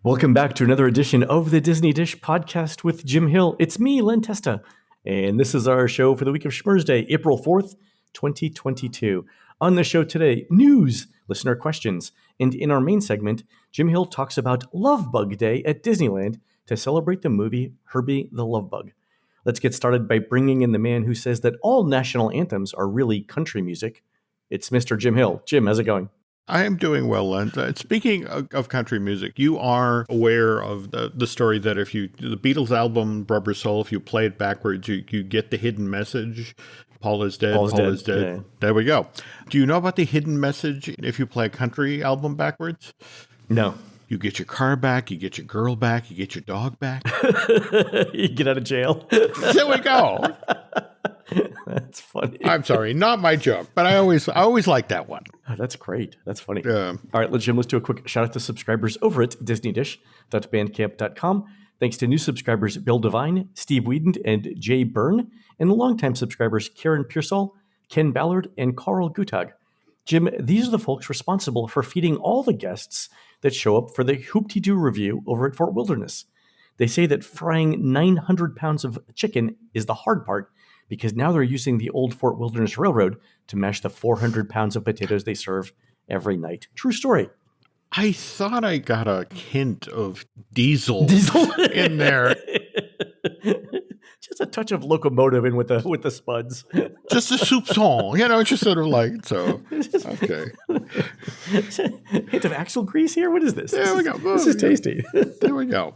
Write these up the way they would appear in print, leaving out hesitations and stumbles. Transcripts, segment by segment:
Welcome back to another edition of the Disney Dish podcast with Jim Hill. It's me, Len Testa, and this is our show for the week of Schmurz Day, April 4th, 2022. On the show today, news, listener questions, and in our main segment, Jim Hill talks about Love Bug Day at Disneyland to celebrate the movie Herbie the Love Bug. Let's get started by bringing in the man who says that all national anthems are really country music. It's Mr. Jim Hill. Jim, how's it going? I am doing well, Len. Speaking of country music, you are aware of the story that the Beatles album Rubber Soul, if you play it backwards, you get the hidden message. Paul is dead. Paul is dead. Yeah. There we go. Do you know about the hidden message if you play a country album backwards? No. You get your car back, you get your girl back, you get your dog back. You get out of jail. There we go. That's funny. I'm sorry, not my joke, but I always like that one. Oh, that's great. That's funny. All right, Jim, let's do a quick shout out to subscribers over at disneydish.bandcamp.com. Thanks to new subscribers Bill Devine, Steve Whedon, and Jay Byrne, and longtime subscribers Karen Pearsall, Ken Ballard, and Carl Gutag. Jim, these are the folks responsible for feeding all the guests that show up for the Hoop-Dee-Doo review over at Fort Wilderness. They say that frying 900 pounds of chicken is the hard part, because now they're using the old Fort Wilderness Railroad to mash the 400 pounds of potatoes they serve every night. True story. I thought I got a hint of diesel in there. Just a touch of locomotive in with the spuds. Just a soupçon, it's just sort of like, so, okay. Hint of axle grease here? What is this? There we go. This is tasty. There we go.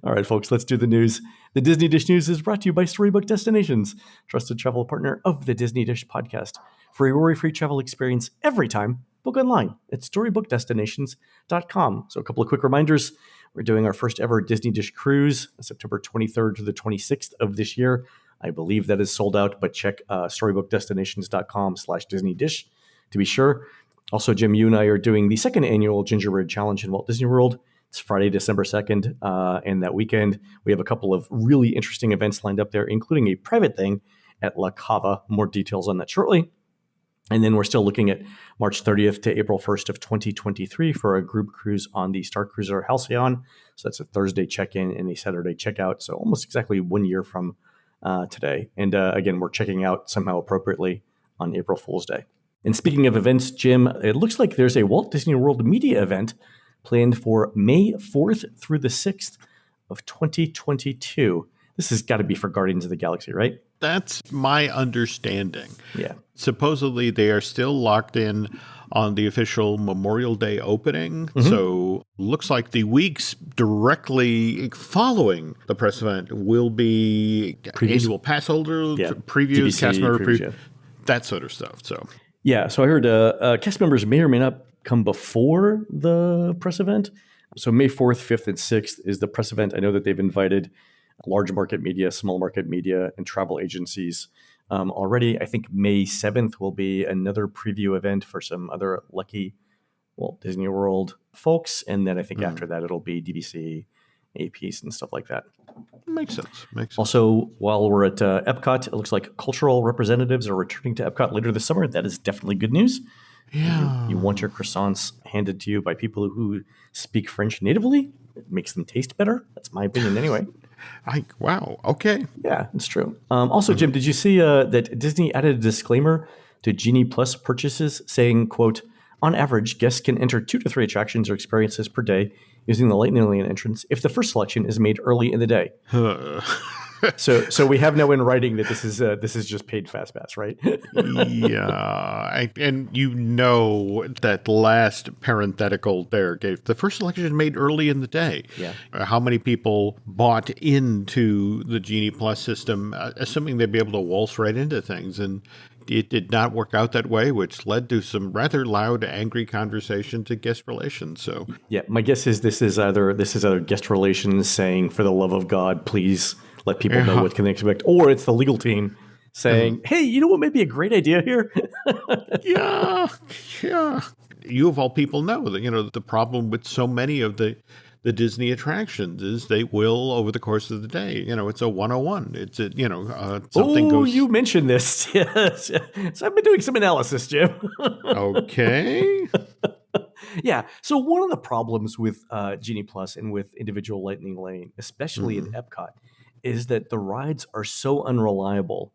All right, folks, let's do the news. The Disney Dish News is brought to you by Storybook Destinations, trusted travel partner of the Disney Dish podcast. For a worry-free travel experience every time, book online at storybookdestinations.com. So a couple of quick reminders. We're doing our first ever Disney Dish cruise, September 23rd to the 26th of this year. I believe that is sold out, but check storybookdestinations.com/DisneyDish to be sure. Also, Jim, you and I are doing the second annual Gingerbread Challenge in Walt Disney World. It's Friday, December 2nd, and that weekend we have a couple of really interesting events lined up there, including a private thing at La Cava. More details on that shortly. And then we're still looking at March 30th to April 1st of 2023 for a group cruise on the Star Cruiser Halcyon. So that's a Thursday check-in and a Saturday checkout. So almost exactly 1 year from today. And again, we're checking out somehow appropriately on April Fool's Day. And speaking of events, Jim, it looks like there's a Walt Disney World media event planned for May 4th through the 6th of 2022. This has got to be for Guardians of the Galaxy, right? That's my understanding. Yeah. Supposedly they are still locked in on the official Memorial Day opening. Mm-hmm. So looks like the weeks directly following the press event will be annual pass holder previews, DVC, cast member previews, that sort of stuff. So yeah, so I heard cast members may or may not come before the press event. So May 4th, 5th, and 6th is the press event. I know that they've invited large market media, small market media, and travel agencies already. I think May 7th will be another preview event for some other lucky Walt Disney World folks. And then I think after that, it'll be DVC, APs, and stuff like that. Makes sense. Also, while we're at Epcot, it looks like cultural representatives are returning to Epcot later this summer. That is definitely good news. Yeah. You want your croissants handed to you by people who speak French natively. It makes them taste better. That's my opinion anyway. Wow. Okay. Yeah, it's true. Also, Jim, did you see that Disney added a disclaimer to Genie Plus purchases saying, quote, on average, guests can enter 2 to 3 attractions or experiences per day using the Lightning Lane entrance if the first selection is made early in the day. So we have now in writing that this is just paid fast pass, right? Yeah, and that last parenthetical there gave the first selection made early in the day. Yeah, how many people bought into the Genie Plus system, assuming they'd be able to waltz right into things, and it did not work out that way, which led to some rather loud, angry conversations at guest relations. So yeah, my guess is this is either guest relations saying, for the love of God, please let people know what can they expect, or it's the legal team saying, hey, you know what may be a great idea here? Yeah. You of all people know that, the problem with so many of the Disney attractions is they will, over the course of the day, it's a 101. It's something goes. You mentioned this. Yes. So I've been doing some analysis, Jim. Okay. Yeah. So one of the problems with Genie Plus and with individual Lightning Lane, especially in Mm-hmm. Epcot, is that the rides are so unreliable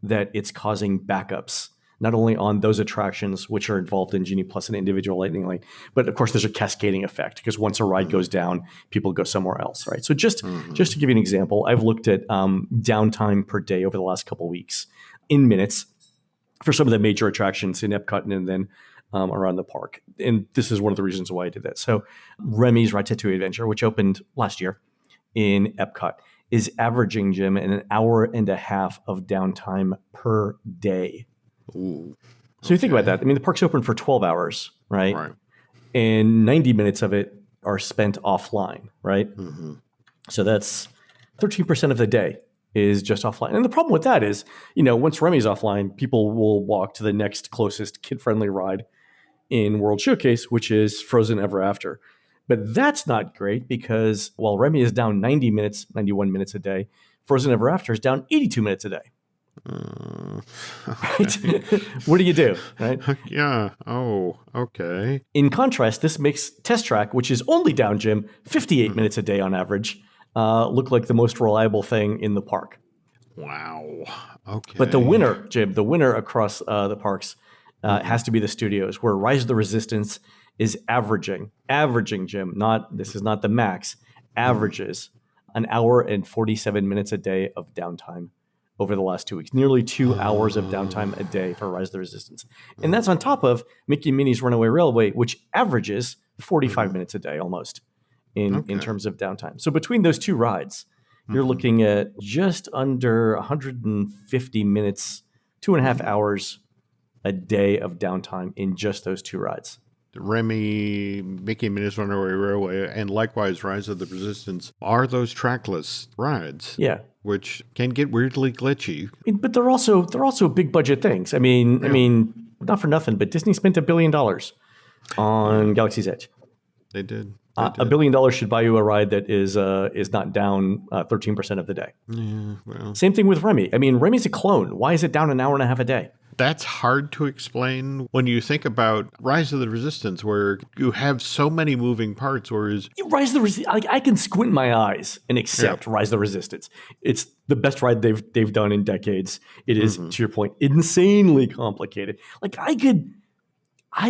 that it's causing backups, not only on those attractions which are involved in Genie Plus and individual Lightning Lane, but of course there's a cascading effect because once a ride goes down, people go somewhere else, right? So just to give you an example, I've looked at downtime per day over the last couple of weeks in minutes for some of the major attractions in Epcot and then around the park. And this is one of the reasons why I did that. So Remy's Ratatouille Adventure, which opened last year in Epcot, is averaging, Jim, an hour and a half of downtime per day. Ooh. So you think about that. I mean, the park's open for 12 hours, right? Right. And 90 minutes of it are spent offline, right? Mm-hmm. So that's 13% of the day is just offline. And the problem with that is, once Remy's offline, people will walk to the next closest kid-friendly ride in World Showcase, which is Frozen Ever After. But that's not great because while Remy is down 90 minutes, 91 minutes a day, Frozen Ever After is down 82 minutes a day. Right? What do you do? Right? Yeah. Oh, okay. In contrast, this makes Test Track, which is only down, Jim, 58 minutes a day on average, look like the most reliable thing in the park. Wow. Okay. But the winner, Jim, the winner across the parks has to be the studios, where Rise of the Resistance is averaging, Jim, this is not the max, averages an hour and 47 minutes a day of downtime over the last 2 weeks. Nearly 2 hours of downtime a day for Rise of the Resistance. And that's on top of Mickey and Minnie's Runaway Railway, which averages 45 minutes a day almost in terms of downtime. So between those two rides, you're looking at just under 150 minutes, 2.5 hours a day of downtime in just those two rides. Remy, Mickey and Minnie's Runaway Railway, and likewise Rise of the Resistance are those trackless rides. Yeah. Which can get weirdly glitchy. But they're also big budget things. I mean, not for nothing, but Disney spent $1 billion on Galaxy's Edge. They did. $1 billion should buy you a ride that is not down 13% of the day. Yeah, well. Same thing with Remy. I mean, Remy's a clone. Why is it down an hour and a half a day? That's hard to explain when you think about Rise of the Resistance, where you have so many moving parts. Whereas Rise of the Resistance, I can squint my eyes and accept Rise of the Resistance. It's the best ride they've done in decades. It is, to your point, insanely complicated. Like I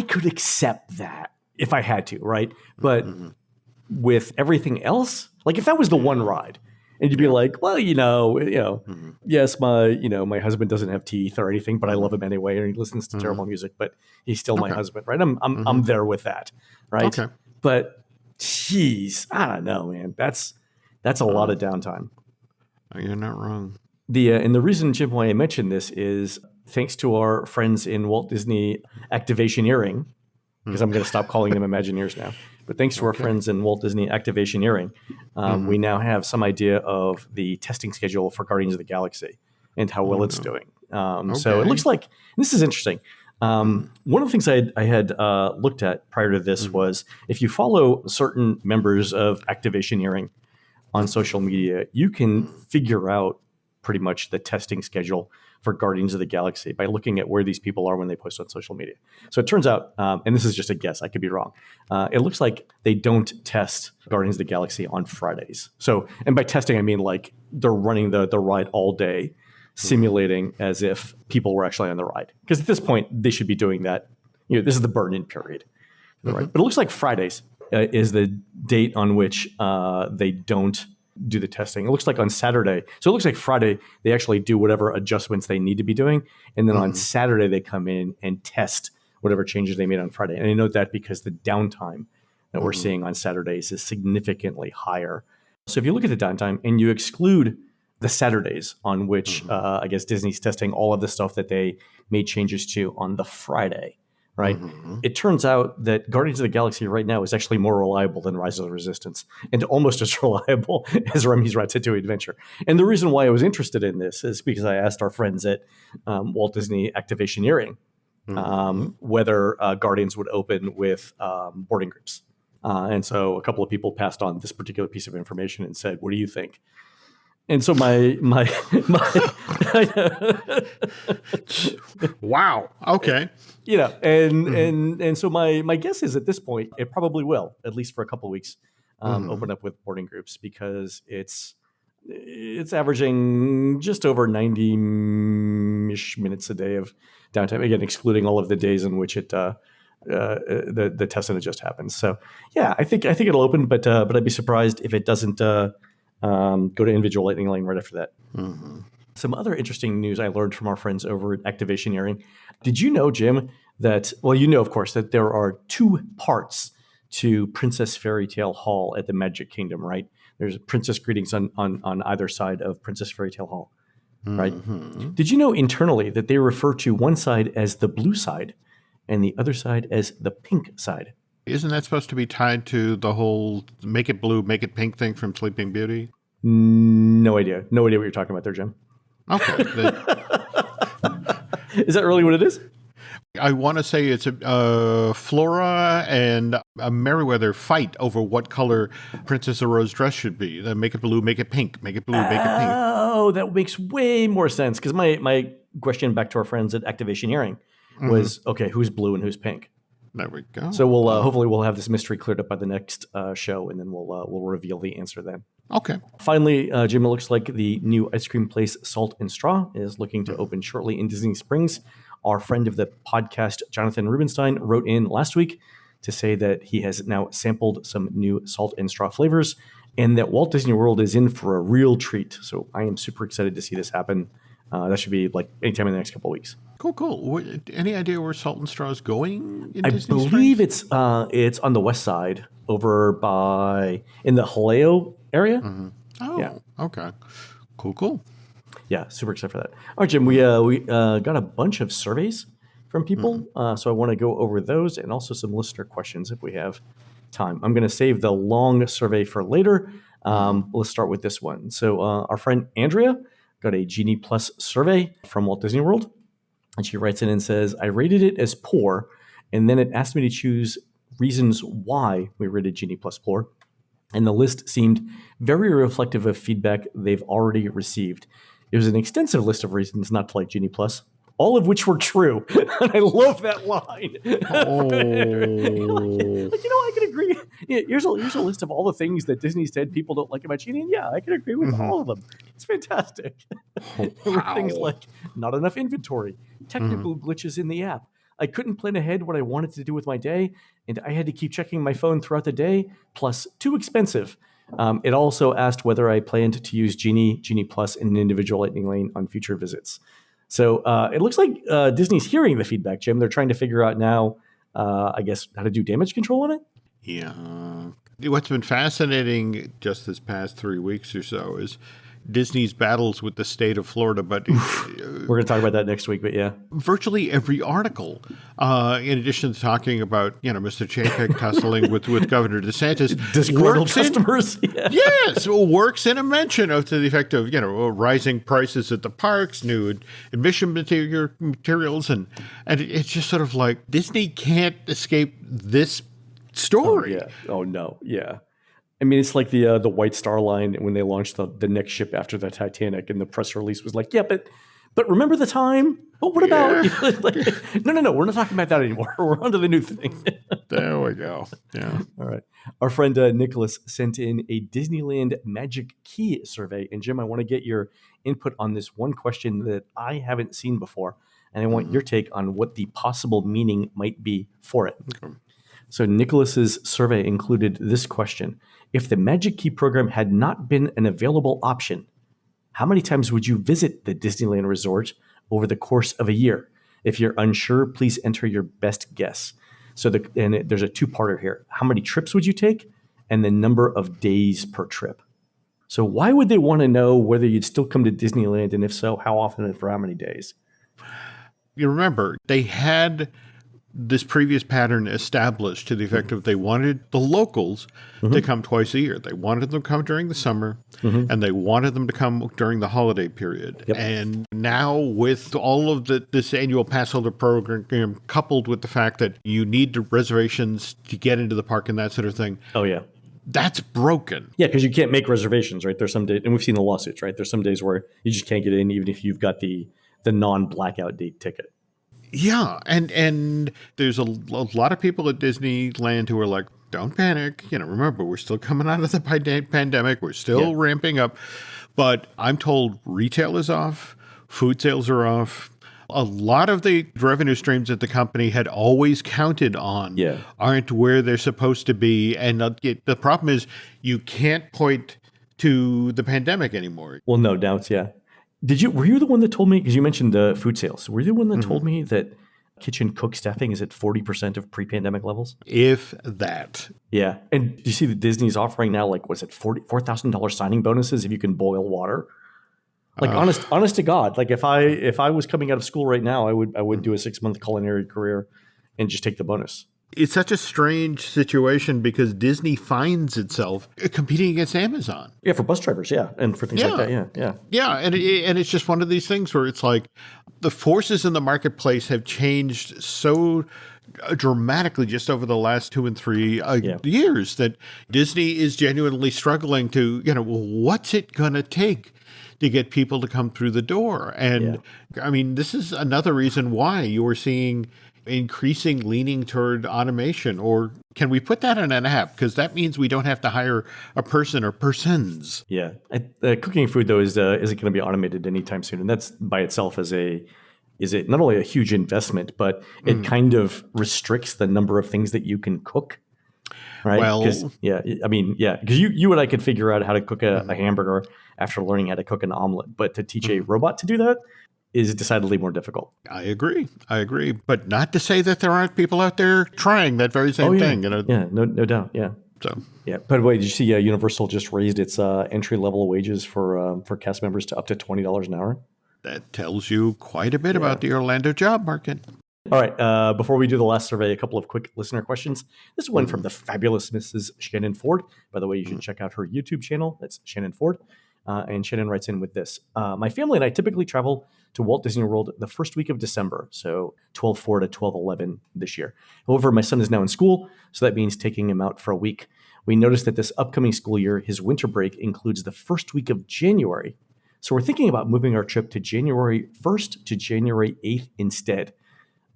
could accept that if I had to, right? But with everything else, like if that was the one ride, and you'd be like, well, yes, my husband doesn't have teeth or anything, but I love him anyway, and he listens to terrible music, but he's still my husband, right? I'm there with that, right? Okay. But geez, I don't know, man. That's a lot of downtime. You're not wrong. And the reason, Jim, why I mentioned this is thanks to our friends in Walt Disney Activationeering, because I'm going to stop calling them Imagineers now. But thanks to our friends in Walt Disney Activationeering, we now have some idea of the testing schedule for Guardians of the Galaxy and how well it's doing. So it looks like, and this is interesting. One of the things I had looked at prior to this was if you follow certain members of Activationeering on social media, you can figure out pretty much the testing schedule for Guardians of the Galaxy by looking at where these people are when they post on social media. So it turns out, and this is just a guess, I could be wrong, it looks like they don't test Guardians of the Galaxy on Fridays. So, and by testing, I mean like they're running the ride all day, simulating as if people were actually on the ride. Because at this point, they should be doing that. This is the burn-in period. Right? But it looks like Fridays is the date on which they don't do the testing. It looks like on Saturday. So it looks like Friday, they actually do whatever adjustments they need to be doing. And then on Saturday, they come in and test whatever changes they made on Friday. And I note that because the downtime that we're seeing on Saturdays is significantly higher. So if you look at the downtime and you exclude the Saturdays on which I guess Disney's testing all of the stuff that they made changes to on the Friday, right? It turns out that Guardians of the Galaxy right now is actually more reliable than Rise of the Resistance and almost as reliable as Remy's Ratatouille Adventure. And the reason why I was interested in this is because I asked our friends at Walt Disney Activationeering whether Guardians would open with boarding groups. And so a couple of people passed on this particular piece of information and said, what do you think? And so my Wow. Okay. and so my guess is at this point it probably will, at least for a couple of weeks, open up with boarding groups, because it's averaging just over 90-ish minutes a day of downtime, again excluding all of the days in which the testing just happens. So yeah, I think it'll open, but I'd be surprised if it doesn't go to individual Lightning Lane right after that. Some other interesting news I learned from our friends over at Activation Earring. Did you know, Jim, that, well, you know, of course, that there are 2 parts to Princess Fairy Tale Hall at the Magic Kingdom, right? There's Princess Greetings on either side of Princess Fairy Tale Hall, right? Did you know internally that they refer to one side as the blue side and the other side as the pink side? Isn't that supposed to be tied to the whole make it blue, make it pink thing from Sleeping Beauty? No idea. No idea what you're talking about there, Jim. Okay. Is that really what it is? I want to say it's Flora and a Merriweather fight over what color Princess Aurora's dress should be. Make it blue, make it pink. Make it blue, make it pink. Oh, that makes way more sense, because my question back to our friends at Activation Hearing was, okay, who's blue and who's pink? There we go. So we'll hopefully we'll have this mystery cleared up by the next show, and then we'll reveal the answer then. Okay. Finally, Jim, it looks like the new ice cream place Salt and Straw is looking to open shortly in Disney Springs. Our friend of the podcast, Jonathan Rubenstein, wrote in last week to say that he has now sampled some new Salt and Straw flavors, and that Walt Disney World is in for a real treat. So I am super excited to see this happen. That should be like anytime in the next couple of weeks. Cool. Any idea where Salt and Straw is going in I Disney believe Springs? it's on the west side, over in the Haleo area. Oh, Yeah. Okay. Cool. Yeah, super excited for that. All right, Jim, we got a bunch of surveys from people, so I want to go over those and also some listener questions if we have time. I'm going to save the long survey for later. Let's start with this one. So our friend Andrea got a Genie Plus survey from Walt Disney World, and she writes in and says, I rated it as poor, and then it asked me to choose reasons why we rated Genie Plus poor, and the list seemed very reflective of feedback they've already received. It was an extensive list of reasons not to like Genie Plus, all of which were true. And I love that line. Oh. I can agree. Yeah, here's a list of all the things that Disney said people don't like about Genie, and yeah, I can agree with all of them. It's fantastic. There were things like not enough inventory, technical glitches in the app. I couldn't plan ahead what I wanted to do with my day, and I had to keep checking my phone throughout the day, plus too expensive. It also asked whether I planned to use Genie Plus in an individual Lightning Lane on future visits. So it looks like Disney's hearing the feedback, Jim. They're trying to figure out now, I guess, how to do damage control on it. Yeah. What's been fascinating just this past 3 weeks or so is Disney's battles with the state of Florida, but we're going to talk about that next week. But yeah, virtually every article, in addition to talking about Mr. Chapek tussling with Governor DeSantis, disgruntled customers. Yes, works in a mention of to the effect of rising prices at the parks, new admission materials, and it's just sort of like Disney can't escape this story. Oh no. Yeah. I mean, it's like the White Star Line when they launched the next ship after the Titanic, and the press release was like, yeah, but remember the time? But what about? No, we're not talking about that anymore. We're on to the new thing. There we go. Yeah. All right. Our friend Nicholas sent in a Disneyland Magic Key survey, and Jim, I want to get your input on this one question that I haven't seen before, and I want your take on what the possible meaning might be for it. Okay. So Nicholas's survey included this question. If the Magic Key program had not been an available option, how many times would you visit the Disneyland Resort over the course of a year? If you're unsure, please enter your best guess. So there's a two-parter here. How many trips would you take? And the number of days per trip. So why would they want to know whether you'd still come to Disneyland, and if so, how often and for how many days? You remember, they had this previous pattern established to the effect of they wanted the locals to come twice a year. They wanted them to come during the summer, and they wanted them to come during the holiday period. Yep. And now with all of this annual pass holder program coupled with the fact that you need reservations to get into the park and that sort of thing. Oh, yeah. That's broken. Yeah, because you can't make reservations, right? There's some days, and we've seen the lawsuits, right? There's some days where you just can't get in, even if you've got the non-blackout date ticket. Yeah, and there's a lot of people at Disneyland who are like, don't panic. Remember, we're still coming out of the pandemic. We're still ramping up. But I'm told retail is off, food sales are off. A lot of the revenue streams that the company had always counted on aren't where they're supposed to be. And the problem is you can't point to the pandemic anymore. Well, no doubts, yeah. Were you the one that told me, because you mentioned the food sales, were you the one that told me that kitchen cook staffing is at 40% of pre-pandemic levels? If that. Yeah. And do you see that Disney's offering now, like, was it $4,000 signing bonuses if you can boil water? Like, honest to God, like if I was coming out of school right now, I would do a 6-month culinary career and just take the bonus. It's such a strange situation because Disney finds itself competing against Amazon. Yeah, for bus drivers, and for things like that, Yeah, and it's just one of these things where it's like the forces in the marketplace have changed so dramatically just over the last 2 and 3 years that Disney is genuinely struggling to, what's it going to take to get people to come through the door? And I mean, this is another reason why you are seeing increasing leaning toward automation. Or can we put that in an app? Because that means we don't have to hire a person or persons. Yeah. Cooking food, though, isn't going to be automated anytime soon. And that's by itself is not only a huge investment, but it kind of restricts the number of things that you can cook. Right. Well, because you and I could figure out how to cook a hamburger after learning how to cook an omelet. But to teach a robot to do that is decidedly more difficult. I agree. But not to say that there aren't people out there trying that very same thing. Yeah, no doubt. Yeah. So, yeah. By the way, did you see Universal just raised its entry level wages for cast members to up to $20 an hour? That tells you quite a bit about the Orlando job market. All right. Before we do the last survey, a couple of quick listener questions. This is one from the fabulous Mrs. Shannon Ford. By the way, you should check out her YouTube channel. That's Shannon Ford. And Shannon writes in with this. My family and I typically travel to Walt Disney World the first week of December, so 12/4 to 12/11 this year. However, my son is now in school, so that means taking him out for a week. We noticed that this upcoming school year, his winter break includes the first week of January. So we're thinking about moving our trip to January 1st to January 8th instead.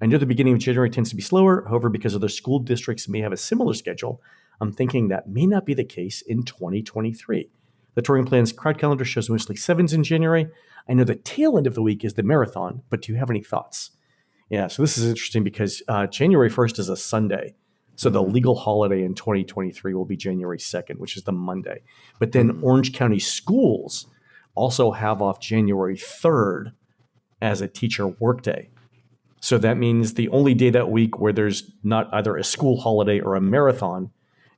I know the beginning of January tends to be slower. However, because other school districts may have a similar schedule, I'm thinking that may not be the case in 2023. The touring plan's crowd calendar shows mostly 7s in January. I know the tail end of the week is the marathon, but do you have any thoughts? Yeah, so this is interesting because January 1st is a Sunday. So the legal holiday in 2023 will be January 2nd, which is the Monday. But then Orange County schools also have off January 3rd as a teacher workday. So that means the only day that week where there's not either a school holiday or a marathon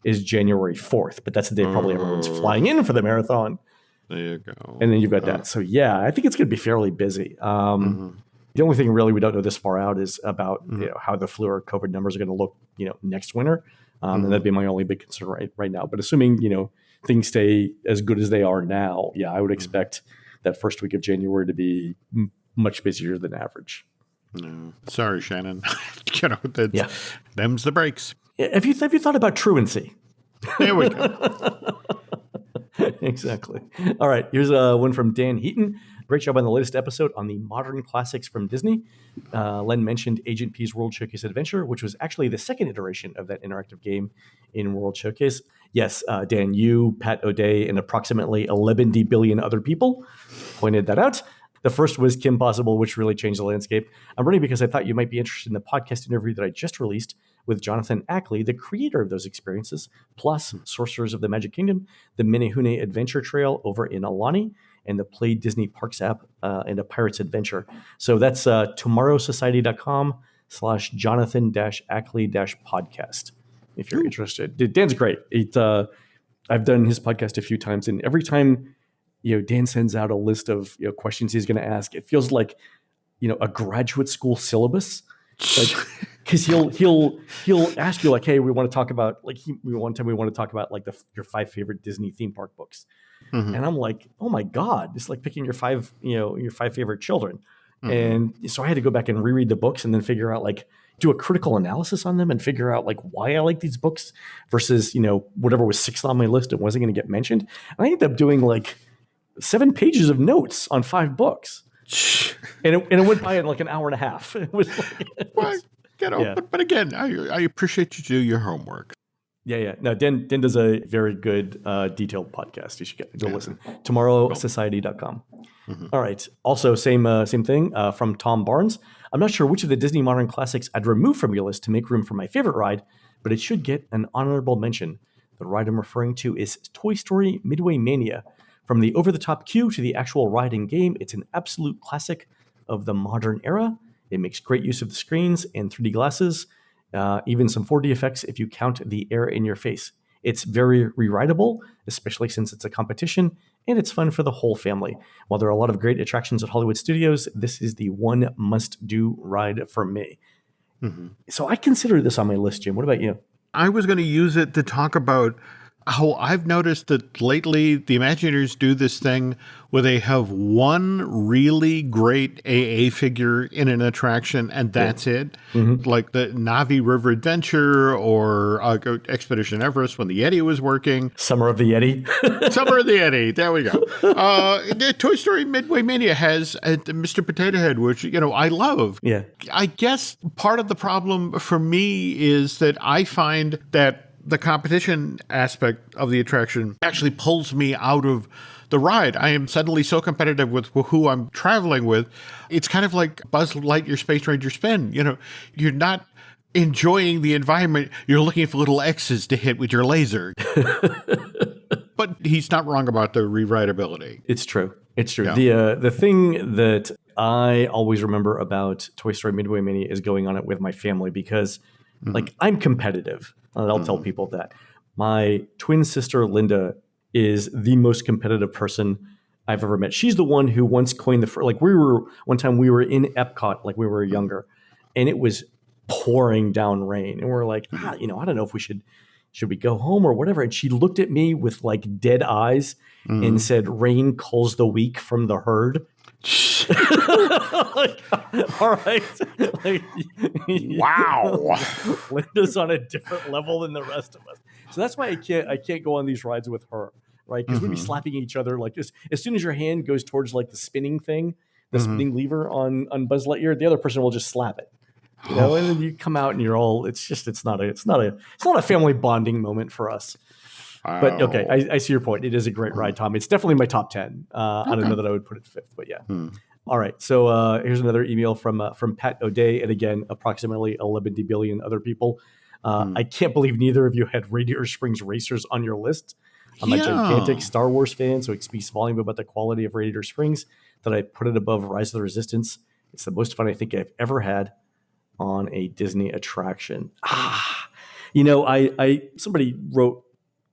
is January 4th. But that's the day probably everyone's flying in for the marathon. There you go. And then you've got that. So yeah, I think it's going to be fairly busy. The only thing really we don't know this far out is about how the flu or COVID numbers are going to look, next winter. And that'd be my only big concern right now. But assuming, things stay as good as they are now, I would expect that first week of January to be much busier than average. No. Sorry, Shannon. Them's the breaks. Have you thought about truancy? There we go. Exactly. All right. Here's one from Dan Heaton. Great job on the latest episode on the modern classics from Disney. Len mentioned Agent P's World Showcase Adventure, which was actually the second iteration of that interactive game in World Showcase. Yes, Dan, you, Pat O'Day, and approximately 11 billion other people pointed that out. The first was Kim Possible, which really changed the landscape. I'm running because I thought you might be interested in the podcast interview that I just released with Jonathan Ackley, the creator of those experiences, plus Sorcerers of the Magic Kingdom, the Minehune Adventure Trail over in Alani, and the Play Disney Parks app, and a Pirate's Adventure. So that's tomorrowsociety.com/Jonathan-Ackley-podcast if you're interested. Dan's great. I've done his podcast a few times, and every time Dan sends out a list of questions he's going to ask, it feels like a graduate school syllabus. Like, because he'll ask you like, hey, we want to talk about one time we want to talk about like your 5 favorite Disney theme park books, and I'm like, oh my god, it's like picking your 5 favorite children, and so I had to go back and reread the books and then figure out like do a critical analysis on them and figure out like why I like these books versus, whatever was sixth on my list and wasn't going to get mentioned. And I ended up doing like 7 pages of notes on 5 books. And it went by in like an hour and a half. It was like, yeah. But again, I appreciate you do your homework. Yeah. No, Den does a very good detailed podcast. You should go listen. TomorrowSociety.com. All right. Also, same thing from Tom Barnes. I'm not sure which of the Disney modern classics I'd remove from your list to make room for my favorite ride, but it should get an honorable mention. The ride I'm referring to is Toy Story Midway Mania. From the over-the-top queue to the actual ride and game, it's an absolute classic of the modern era. It makes great use of the screens and 3D glasses, even some 4D effects if you count the air in your face. It's very re-rideable, especially since it's a competition, and it's fun for the whole family. While there are a lot of great attractions at Hollywood Studios, this is the one must-do ride for me. So I consider this on my list, Jim. What about you? I was going to use it to talk about how I've noticed that lately the Imagineers do this thing where they have one really great AA figure in an attraction, and that's it. Like the Navi River Adventure or Expedition Everest when the Yeti was working. Summer of the Yeti. Summer of the Yeti. There we go. The Toy Story Midway Mania has Mr. Potato Head, which, I love. Yeah. I guess part of the problem for me is that I find that the competition aspect of the attraction actually pulls me out of the ride. I am suddenly so competitive with who I'm traveling with. It's kind of like Buzz Lightyear Space Ranger Spin. You're not enjoying the environment. You're looking for little X's to hit with your laser. But he's not wrong about the rewritability. It's true. Yeah. The thing that I always remember about Toy Story Midway Mania is going on it with my family because like I'm competitive. And I'll tell people that. My twin sister, Linda, is the most competitive person I've ever met. She's the one who once coined one time we were in Epcot, like we were younger, and it was pouring down rain. And we're like, I don't know if we should we go home or whatever. And she looked at me with like dead eyes and said, rain culls the weak from the herd. All right. Wow. Linda's on a different level than the rest of us. So that's why I can't go on these rides with her, right? Because we'd be slapping each other like this. As soon as your hand goes towards like the spinning thing, the spinning lever on Buzz Lightyear, the other person will just slap it. And then you come out and you're all it's not a family bonding moment for us. But okay, I see your point. It is a great ride, Tom. It's definitely my top 10. I don't know that I would put it 5th, but yeah. All right. So here's another email from Pat O'Day, and again, approximately 11 billion other people. I can't believe neither of you had Radiator Springs Racers on your list. I'm a gigantic Star Wars fan, so it speaks volume about the quality of Radiator Springs that I put it above Rise of the Resistance. It's the most fun I think I've ever had on a Disney attraction. Somebody wrote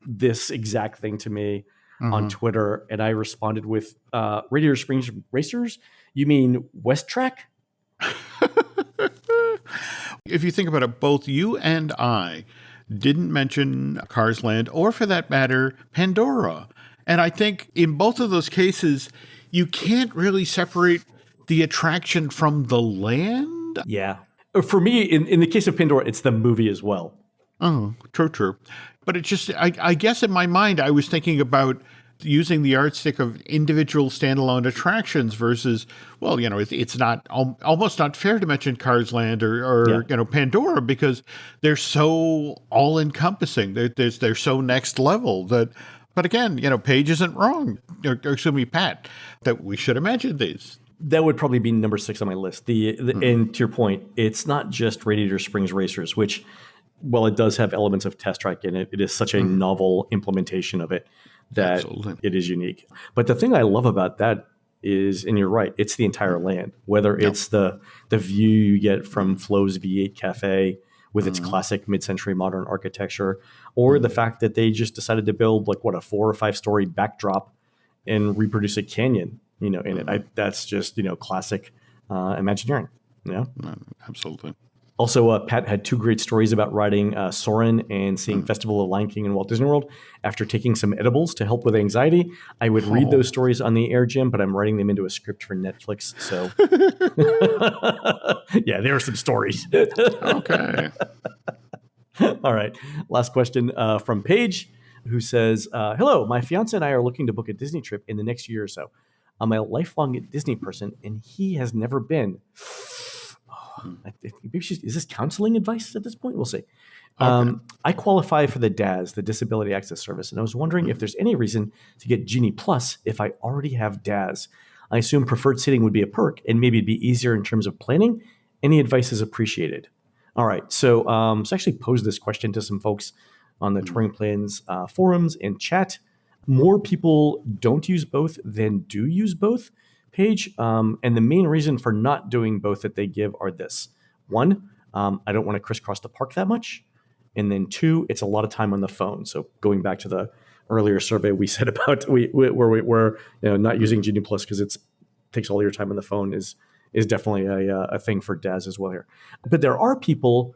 this exact thing to me on Twitter, and I responded with Radiator Springs Racers. You mean West Track? If you think about it, both you and I didn't mention Cars Land, or for that matter, Pandora. And I think in both of those cases, you can't really separate the attraction from the land. Yeah. For me, in the case of Pandora, it's the movie as well. Oh, true. But it's just, I guess in my mind, I was thinking about using the yardstick of individual standalone attractions versus, well, it's not almost not fair to mention Cars Land or Pandora because they're so all encompassing. They're so next level that. But again, Paige isn't wrong, or excuse me, Pat, that we should have mentioned these. That would probably be number 6 on my list. And to your point, it's not just Radiator Springs Racers, which, well, it does have elements of Test Track in it. It is such a novel implementation of it that it is unique. But the thing I love about that is, and you're right, it's the entire land, whether it's the view you get from Flo's V8 Cafe with its classic mid-century modern architecture, or the fact that they just decided to build like a 4 or 5 story backdrop and reproduce a canyon, in it. That's just, classic Imagineering. Absolutely. Also, Pat had 2 great stories about riding Soarin' and seeing Festival of Lion King in Walt Disney World after taking some edibles to help with anxiety. I would read those stories on the air, Jim, but I'm writing them into a script for Netflix. So, yeah, there are some stories. Okay. All right. Last question from Paige, who says, hello, my fiance and I are looking to book a Disney trip in the next year or so. I'm a lifelong Disney person, and he has never been. Maybe is this counseling advice at this point? We'll see. Okay. I qualify for the DAS, the Disability Access Service, and I was wondering if there's any reason to get Genie Plus if I already have DAS. I assume preferred seating would be a perk, and maybe it'd be easier in terms of planning. Any advice is appreciated. All right, so actually posed this question to some folks on the Touring Plans forums and chat. More people don't use both than do use both, Paige. And the main reason for not doing both that they give are this. One, I don't want to crisscross the park that much. And then 2, it's a lot of time on the phone. So going back to the earlier survey we said about we're not using Genie Plus because it takes all your time on the phone is definitely a thing for DAS as well here. But there are people,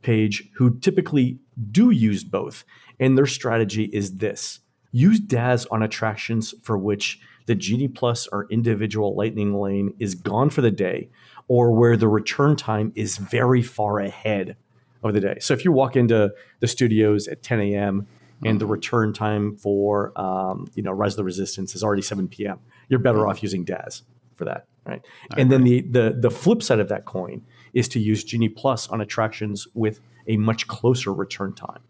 Paige, who typically do use both. And their strategy is this. Use DAS on attractions for which the Genie Plus or individual Lightning Lane is gone for the day, or where the return time is very far ahead of the day. So if you walk into the studios at 10 a.m. and the return time for Rise of the Resistance is already 7 p.m., you're better off using DAS for that, right? And then the flip side of that coin is to use Genie Plus on attractions with a much closer return time.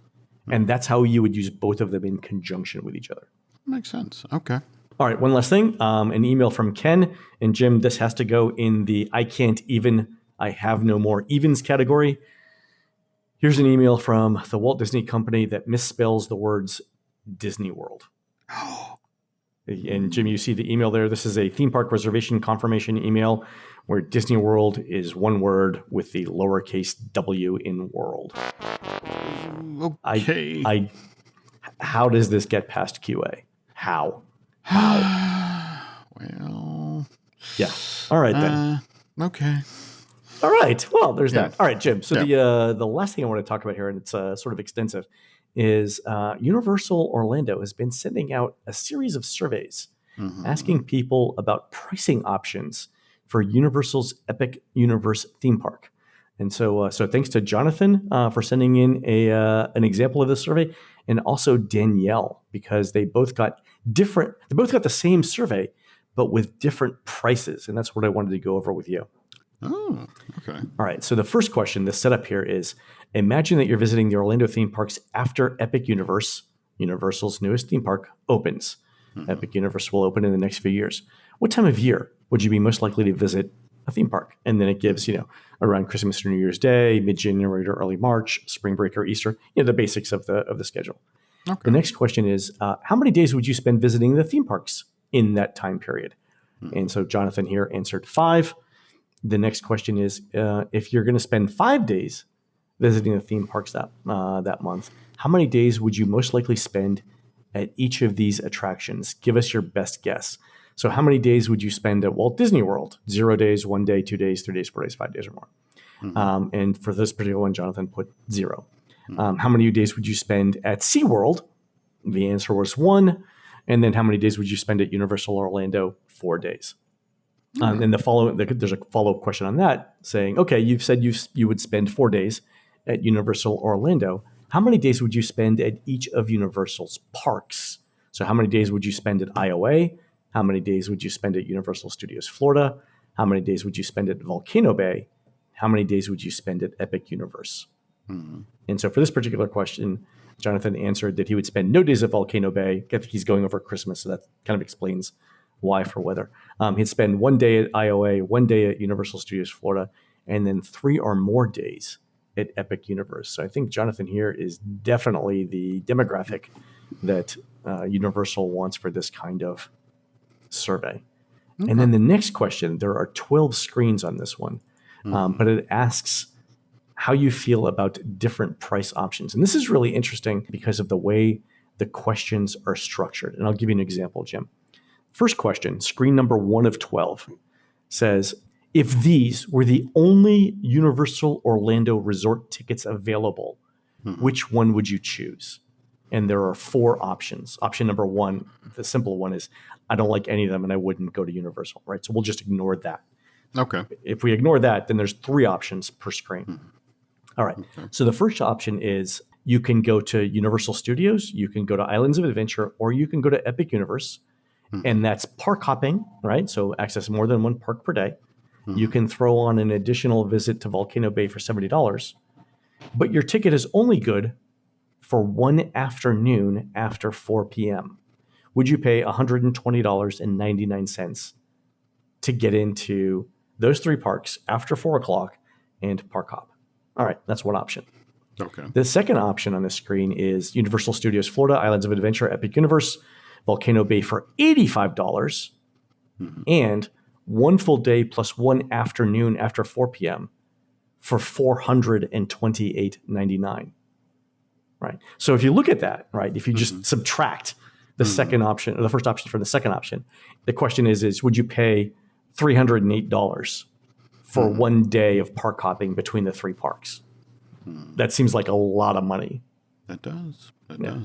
And that's how you would use both of them in conjunction with each other. Makes sense. Okay. All right, one last thing. An email from Ken. And Jim, this has to go in the I can't even, I have no more evens category. Here's an email from the Walt Disney Company that misspells the words Disney World. And Jim, you see the email there. This is a theme park reservation confirmation email where Disney World is one word with the lowercase w in world. Okay. How does this get past QA? How? Well. Yeah. All right, then. Okay. All right. Well, there's that. All right, Jim. So the last thing I want to talk about here, and it's sort of extensive, is Universal Orlando has been sending out a series of surveys asking people about pricing options for Universal's Epic Universe theme park. And so thanks to Jonathan for sending in an example of this survey, and also Danielle, because they both got the same survey, but with different prices. And that's what I wanted to go over with you. Oh, okay. All right. So the first question, the setup here is, imagine that you're visiting the Orlando theme parks after Epic Universe, Universal's newest theme park, opens. Epic Universe will open in the next few years. What time of year would you be most likely to visit a theme park? And then it gives, around Christmas or New Year's Day, mid-January to early March, spring break or Easter, the basics of the schedule. Okay. The next question is, how many days would you spend visiting the theme parks in that time period? And so Jonathan here answered 5. The next question is, if you're going to spend 5 days visiting the theme parks that month, how many days would you most likely spend at each of these attractions? Give us your best guess. So how many days would you spend at Walt Disney World? 0 days, 1 day, 2 days, 3 days, 4 days, 5 days or more. And for this particular one, Jonathan put 0. How many days would you spend at SeaWorld? The answer was 1. And then how many days would you spend at Universal Orlando? 4 days. And there's a follow-up question on that saying, okay, you've said you would spend 4 days at Universal Orlando. How many days would you spend at each of Universal's parks? So how many days would you spend at IOA? How many days would you spend at Universal Studios Florida? How many days would you spend at Volcano Bay? How many days would you spend at Epic Universe? And so for this particular question, Jonathan answered that he would spend no days at Volcano Bay. I think he's going over Christmas, so that kind of explains why for weather. He'd spend 1 day at IOA, 1 day at Universal Studios Florida, and then 3 or more days at Epic Universe. So I think Jonathan here is definitely the demographic that Universal wants for this kind of survey. Okay. And then the next question, there are 12 screens on this one, but it asks how you feel about different price options. And this is really interesting because of the way the questions are structured. And I'll give you an example, Jim. First question, screen number 1 of 12, says, If these were the only Universal Orlando Resort tickets available, which one would you choose? And there are 4 options. Option number 1, the simple one, is I don't like any of them and I wouldn't go to Universal, right? So we'll just ignore that. Okay. If we ignore that, then there's 3 options per screen. All right. Okay. So the first option is you can go to Universal Studios, you can go to Islands of Adventure, or you can go to Epic Universe. And that's park hopping, right? So access more than 1 park per day. You can throw on an additional visit to Volcano Bay for $70, but your ticket is only good for 1 afternoon after 4 p.m. Would you pay $120.99 to get into those 3 parks after 4 o'clock and park hop? All right, that's one option. Okay. The second option on the screen is Universal Studios Florida, Islands of Adventure, Epic Universe, Volcano Bay for $85, and 1 full day plus 1 afternoon after 4 p.m. for $428.99. Right. So if you look at that, right, if you just subtract the second option, or the first option from the second option, the question is would you pay $308 for 1 day of park hopping between the 3 parks? That seems like a lot of money. That does. That does.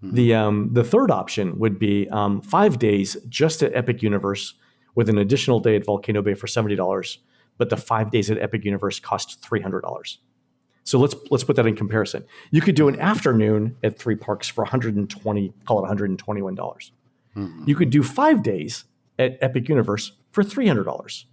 Mm-hmm. The third option would be 5 days just at Epic Universe with an additional day at Volcano Bay for $70, but the 5 days at Epic Universe cost $300. So let's put that in comparison. You could do an afternoon at 3 parks for $121. You could do 5 days at Epic Universe for $300,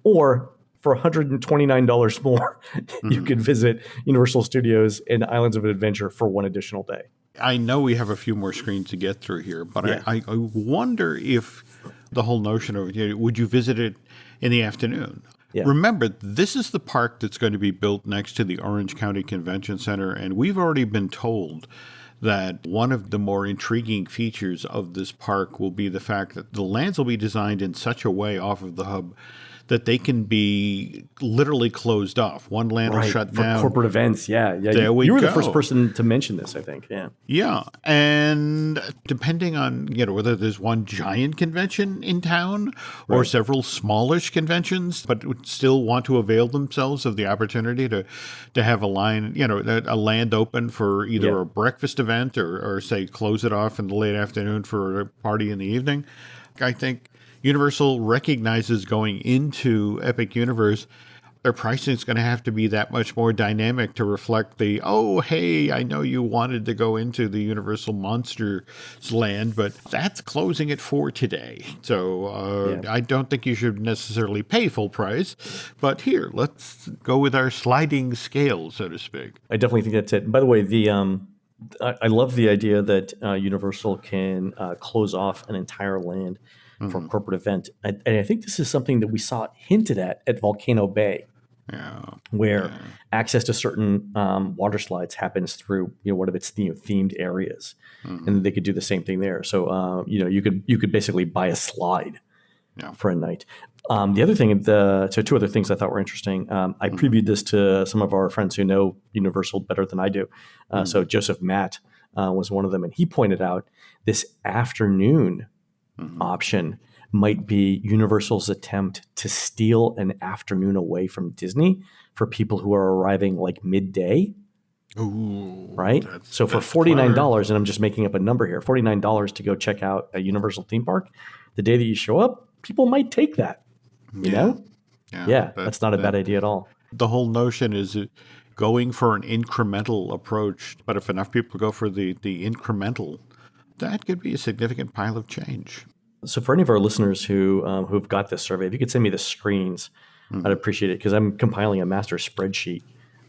or for $129 more, you could visit Universal Studios and Islands of Adventure for 1 additional day. I know we have a few more screens to get through here, but yeah. I wonder if the whole notion of, would you visit it in the afternoon? Yeah. Remember, this is the park that's going to be built next to the Orange County Convention Center, and we've already been told that one of the more intriguing features of this park will be the fact that the lands will be designed in such a way off of the hub that they can be literally closed off. One land will shut down. For corporate events, yeah. There we go. You were the first person to mention this, I think, Yeah, and depending on, whether there's one giant convention in town or several smallish conventions, but would still want to avail themselves of the opportunity to have a land open for either a breakfast event or say close it off in the late afternoon for a party in the evening. I think Universal recognizes going into Epic Universe, their pricing is going to have to be that much more dynamic to reflect the, I know you wanted to go into the Universal Monsters land, but that's closing at 4 today. So I don't think you should necessarily pay full price. But here, let's go with our sliding scale, so to speak. I definitely think that's it. And by the way, I love the idea that Universal can close off an entire land for a corporate event. And I think this is something that we saw hinted at Volcano Bay, where access to certain water slides happens through one of its themed areas, and they could do the same thing there. So you could basically buy a slide for a night. The other thing, so 2 other things I thought were interesting. I previewed this to some of our friends who know Universal better than I do. So Joseph Matt was one of them, and he pointed out this afternoon option might be Universal's attempt to steal an afternoon away from Disney for people who are arriving like midday. Ooh, right? So for $49, and I'm just making up a number here, $49 to go check out a Universal theme park, the day that you show up, people might take that. You know? Yeah, that's not a bad idea at all. The whole notion is going for an incremental approach, but if enough people go for the incremental, that could be a significant pile of change. So for any of our listeners who've got this survey, if you could send me the screens, I'd appreciate it, because I'm compiling a master spreadsheet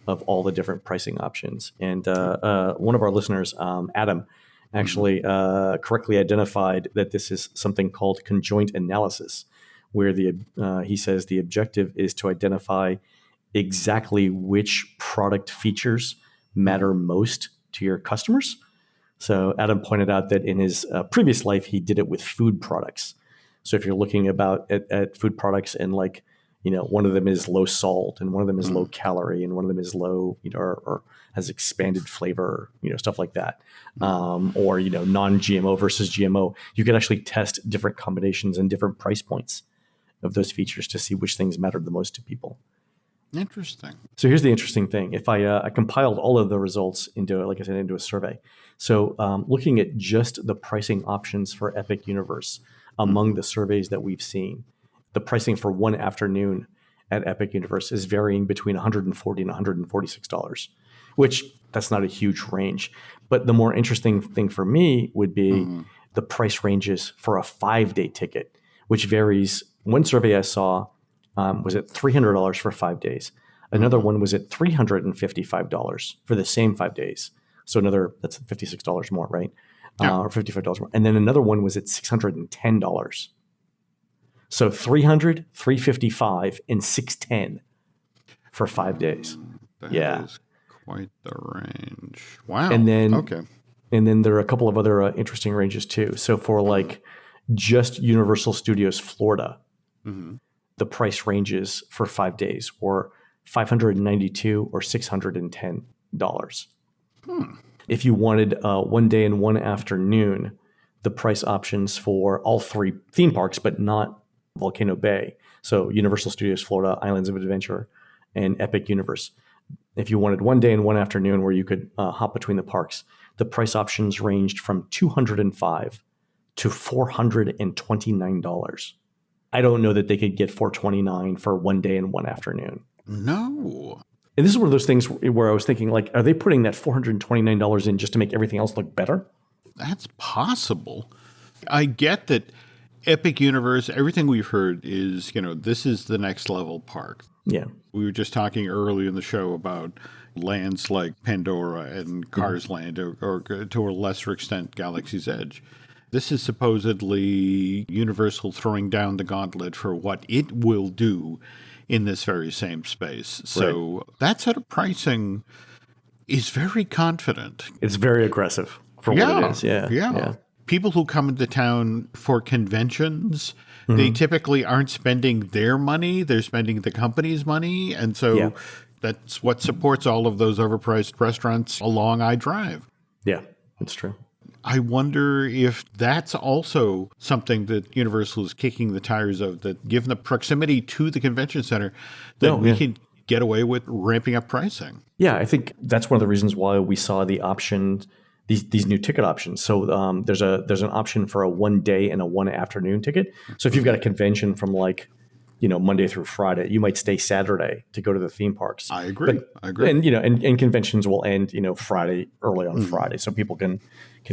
of all the different pricing options. And one of our listeners, Adam, actually correctly identified that this is something called conjoint analysis, where he says the objective is to identify exactly which product features matter most to your customers. So Adam pointed out that in his previous life, he did it with food products. So if you're looking at food products and one of them is low salt and one of them is low calorie and one of them is low, or has expanded flavor, stuff like that. Or non-GMO versus GMO, you can actually test different combinations and different price points of those features to see which things mattered the most to people. Interesting. So here's the interesting thing. If I compiled all of the results into, like I said, into a survey. So looking at just the pricing options for Epic Universe among the surveys that we've seen, the pricing for one afternoon at Epic Universe is varying between $140 and $146, which that's not a huge range. But the more interesting thing for me would be the price ranges for a 5-day ticket, which varies. One survey I saw was at $300 for 5 days. Another one was at $355 for the same 5 days. So that's $56 more, right? Or $55 more. And then another one was at $610. So $300, $355, and $610 for 5 days. That is quite the range. Wow. And then there are a couple of other interesting ranges too. So for like just Universal Studios Florida, the price ranges for 5 days were $592 or $610. If you wanted 1 day and 1 afternoon, the price options for all 3 theme parks, but not Volcano Bay, so Universal Studios Florida, Islands of Adventure, and Epic Universe. If you wanted 1 day and 1 afternoon where you could hop between the parks, the price options ranged from $205 to $429. I don't know that they could get $429 for 1 day and 1 afternoon. No. And this is one of those things where I was thinking, like, are they putting that $429 in just to make everything else look better? That's possible. I get that Epic Universe, everything we've heard is, this is the next level park. Yeah. We were just talking early in the show about lands like Pandora and Cars Land, or to a lesser extent, Galaxy's Edge. This is supposedly Universal throwing down the gauntlet for what it will do in this very same space. So that set of pricing is very confident. It's very aggressive for what it is. Yeah. People who come into town for conventions, they typically aren't spending their money. They're spending the company's money. And so that's what supports all of those overpriced restaurants along I-Drive. Yeah, that's true. I wonder if that's also something that Universal is kicking the tires of, that given the proximity to the convention center, that we can get away with ramping up pricing. Yeah, I think that's one of the reasons why we saw the option, these new ticket options. So there's an option for a 1 day and a 1 afternoon ticket. So if you've got a convention from like, Monday through Friday, you might stay Saturday to go to the theme parks. I agree. And and conventions will end Friday, early on Friday, so people can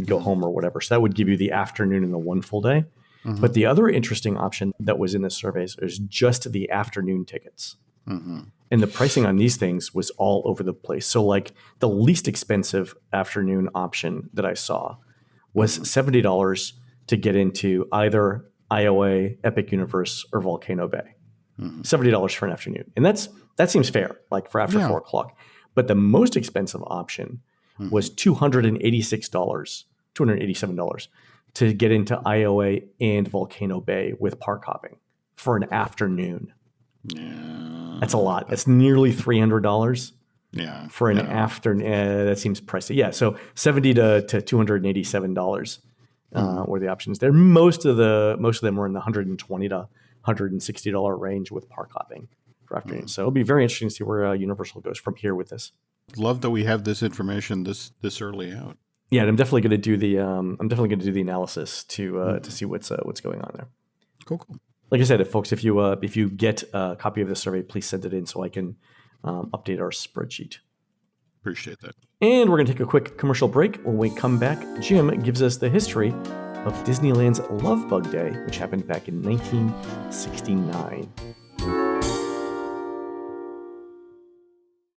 go home or whatever. So that would give you the afternoon and the 1 full day. But the other interesting option that was in the surveys is just the afternoon tickets. And the pricing on these things was all over the place. So like the least expensive afternoon option that I saw was $70 to get into either IOA, Epic Universe, or Volcano Bay. $70 for an afternoon. And that seems fair, like for after 4 o'clock. But the most expensive option was $287 to get into IOA and Volcano Bay with park hopping for an afternoon. Yeah. That's a lot. That's nearly $300 for an afternoon. That seems pricey. Yeah, so $70 to $287 were the options there. Most of them were in the $120 to $160 range with park hopping for afternoon. So it'll be very interesting to see where Universal goes from here with this. Love that we have this information this early out. Yeah, and I'm definitely going to do the analysis to see what's going on there. Cool. Like I said, if you get a copy of the survey, please send it in so I can update our spreadsheet. Appreciate that. And we're going to take a quick commercial break. When we come back, Jim gives us the history of Disneyland's Love Bug Day, which happened back in 1969.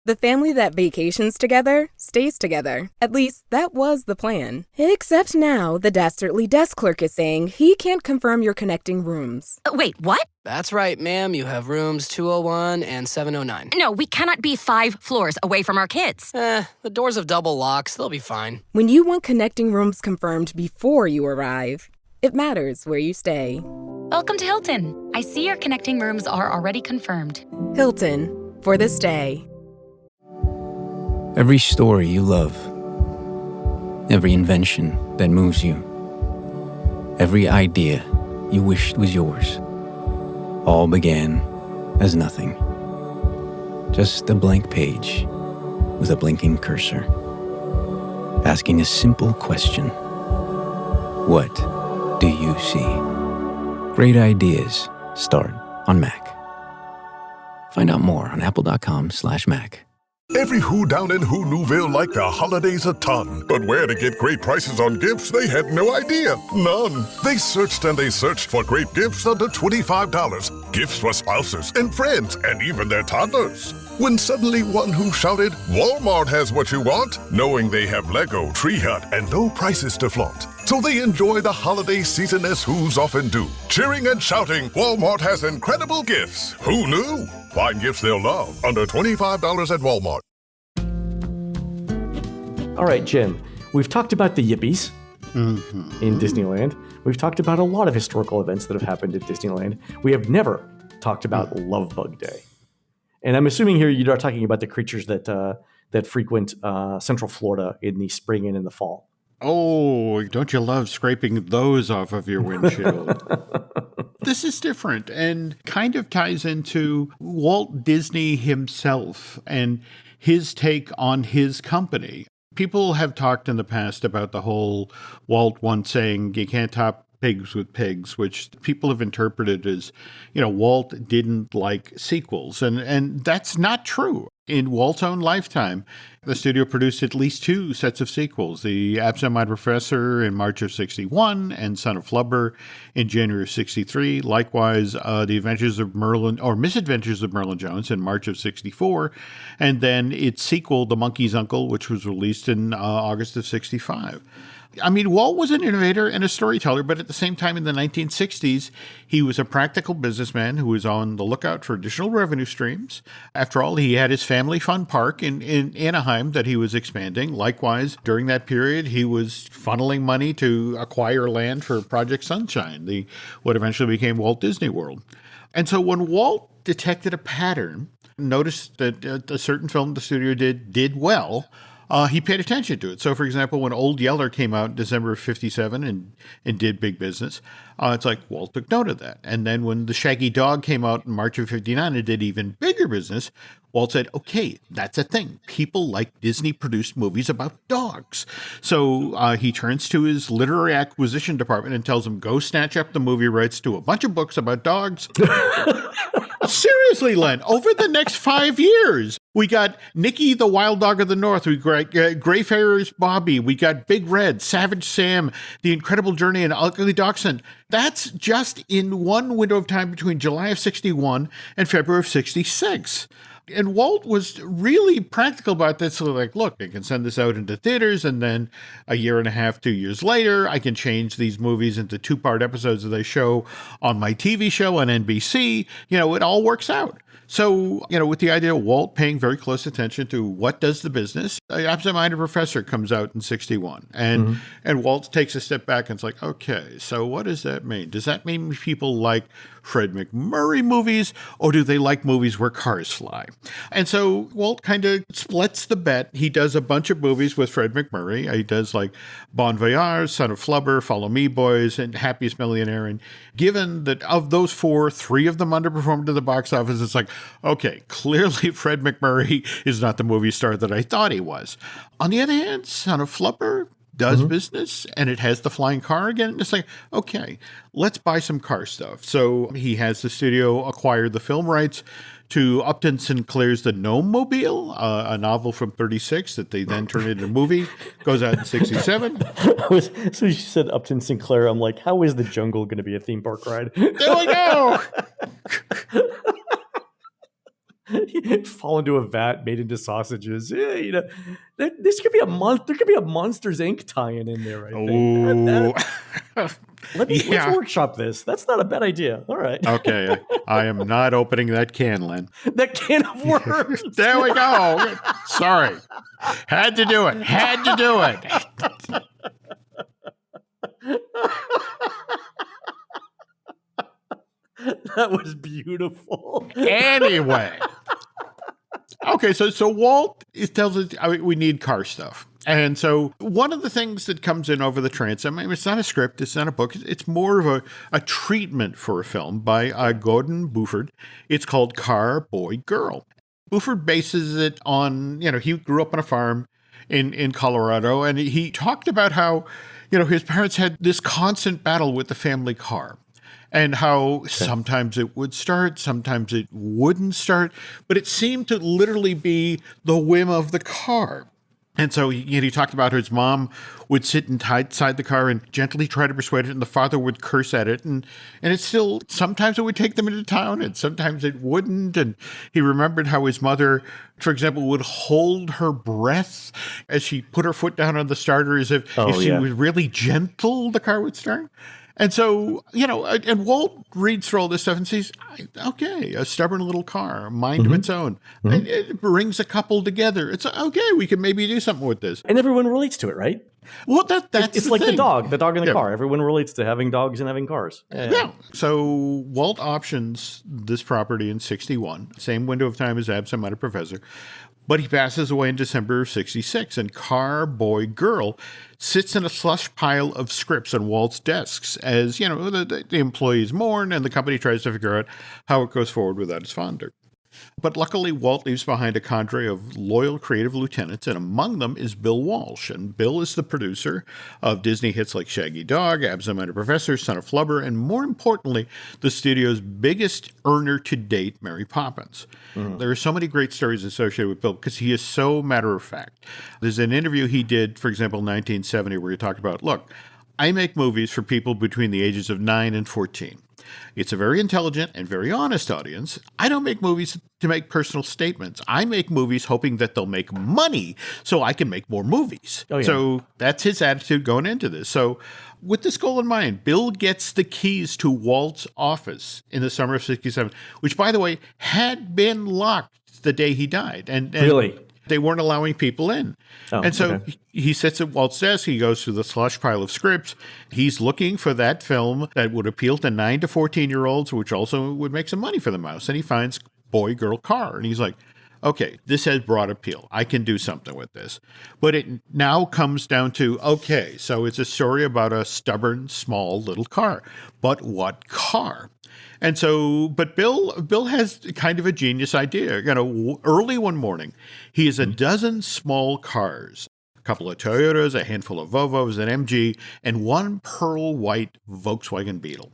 The family that vacations together stays together. At least, that was the plan. Except now, the dastardly desk clerk is saying he can't confirm your connecting rooms. Wait, what? That's right, ma'am. You have rooms 201 and 709. No, we cannot be 5 floors away from our kids. The doors have double locks. They'll be fine. When you want connecting rooms confirmed before you arrive, it matters where you stay. Welcome to Hilton. I see your connecting rooms are already confirmed. Hilton, for this day. Every story you love, every invention that moves you, every idea you wished was yours. all began as nothing. Just a blank page with a blinking cursor, asking a simple question. What do you see? Great ideas start on Mac. Find out more on apple.com/Mac. Every Who down in Who Newville liked the holidays a ton. But where to get great prices on gifts, they had no idea. None. They searched and they searched for great gifts under $25. Gifts for spouses and friends and even their toddlers. When suddenly one Who shouted, Walmart has what you want, knowing they have Lego, Tree Hut, and low prices to flaunt. So they enjoy the holiday season as Who's often do. Cheering and shouting, Walmart has incredible gifts. Who knew? Find gifts they'll love under $25 at Walmart. All right, Jim, we've talked about the Yippies in Disneyland. We've talked about a lot of historical events that have happened at Disneyland. We have never talked about Love Bug Day. And I'm assuming here you're talking about the creatures that frequent Central Florida in the spring and in the fall. Oh, don't you love scraping those off of your windshield? This is different and kind of ties into Walt Disney himself and his take on his company. People have talked in the past about the whole Walt once saying you can't top pigs with pigs, which people have interpreted as, Walt didn't like sequels. And that's not true. In Walt's own lifetime, the studio produced at least 2 sets of sequels, The Absent-Minded Professor in March of 61 and Son of Flubber in January of 63. Likewise, The Adventures of Merlin, or Misadventures of Merlin Jones in March of 64. And then its sequel, The Monkey's Uncle, which was released in August of 65. I mean, Walt was an innovator and a storyteller, but at the same time in the 1960s, he was a practical businessman who was on the lookout for additional revenue streams. After all, he had his family fun park in Anaheim that he was expanding. Likewise, during that period, he was funneling money to acquire land for Project Sunshine, what eventually became Walt Disney World. And so when Walt detected a pattern, noticed that a certain film the studio did well, he paid attention to it. So, for example, when Old Yeller came out in December of 57 and did big business, it's like Walt took note of that. And then when The Shaggy Dog came out in March of 59 and did even bigger business, Walt said, okay, that's a thing. People like Disney-produced movies about dogs. So he turns to his literary acquisition department and tells them, go snatch up the movie rights to a bunch of books about dogs. Seriously, Len, over the next 5 years, we got Nicky the Wild Dog of the North, we got Greyfarer's Bobby, we got Big Red, Savage Sam, The Incredible Journey, and Ugly Dachshund. That's just in one window of time between July of 61 and February of 66. And Walt was really practical about this. So like, look, I can send this out into theaters, and then a year and a half, 2 years later, I can change these movies into 2-part episodes that I show on my TV show on NBC. It all works out. So, with the idea of Walt paying very close attention to what does the business, Absent-Minded Professor comes out in 61. And Walt takes a step back and it's like, okay, so what does that mean? Does that mean people like Fred McMurray movies, or do they like movies where cars fly? And so Walt kind of splits the bet. He does a bunch of movies with Fred McMurray. He does like Bon Voyage, Son of Flubber, Follow Me Boys, and Happiest Millionaire. And given that of those 4, 3 of them underperformed at the box office, it's like, okay, clearly Fred McMurray is not the movie star that I thought he was. On the other hand, Son of Flubber does business, and it has the flying car again. It's like, okay, let's buy some car stuff. So he has the studio acquire the film rights to Upton Sinclair's The Gnome Mobile, a novel from 36 that they then turn into a movie. Goes out in 67. So you said Upton Sinclair. I'm like, how is the jungle going to be a theme park ride? There we go. Fall into a vat made into sausages. Yeah, this could be a month. There could be a Monsters Inc. tie-in in there. I think. Let's workshop this. That's not a bad idea. All right. Okay, I am not opening that can, Len. That can of worms. There we go. Sorry, had to do it. That was beautiful. Anyway. Okay, so Walt tells us we need car stuff. And so one of the things that comes in over the transom, I mean, it's not a script, it's not a book, it's more of a treatment for a film by Gordon Buford. It's called Car, Boy, Girl. Buford bases it on, he grew up on a farm in Colorado, and he talked about how, his parents had this constant battle with the family car. And how sometimes it would start, sometimes it wouldn't start, but it seemed to literally be the whim of the car. And so he talked about his mom would sit inside the car and gently try to persuade it, and the father would curse at it. And it's still, sometimes it would take them into town, and sometimes it wouldn't. And he remembered how his mother, for example, would hold her breath as she put her foot down on the starter, as if she was really gentle, the car would start. And so, and Walt reads through all this stuff and sees, okay, a stubborn little car, a mind of its own. And it brings a couple together. It's okay, we can maybe do something with this. And everyone relates to it, right? Well, that's it's like thing. the dog in the car. Everyone relates to having dogs and having cars. Yeah. So Walt options this property in 61, same window of time as Absent-Minded Professor. But he passes away in December of 66, and Car, Boy, Girl sits in a slush pile of scripts on Walt's desks as, the employees mourn and the company tries to figure out how it goes forward without its founder. But luckily, Walt leaves behind a cadre of loyal creative lieutenants, and among them is Bill Walsh. And Bill is the producer of Disney hits like Shaggy Dog, Absent-Minded Professor, Son of Flubber, and more importantly, the studio's biggest earner to date, Mary Poppins. There are so many great stories associated with Bill because he is so matter-of-fact. There's an interview he did, for example, in 1970, where he talked about, look, I make movies for people between the ages of 9 and 14. It's a very intelligent and very honest audience. I don't make movies to make personal statements. I make movies hoping that they'll make money so I can make more movies. Oh, yeah. So that's his attitude going into this. So with this goal in mind, Bill gets the keys to Walt's office in the summer of 67, which, by the way, had been locked the day he died. And really? They weren't allowing people in. Oh, and so he sits at Walt's desk. He goes through the slush pile of scripts. He's looking for that film that would appeal to 9 to 14-year-olds, which also would make some money for the mouse. And he finds Boy, Girl, Car. And he's like, okay, this has broad appeal. I can do something with this. But it now comes down to, okay, so it's a story about a stubborn, small little car. But what car? And so, but Bill has kind of a genius idea. Early one morning, he has a dozen small cars, a couple of Toyotas, a handful of Volvos, an MG, and one pearl white Volkswagen Beetle.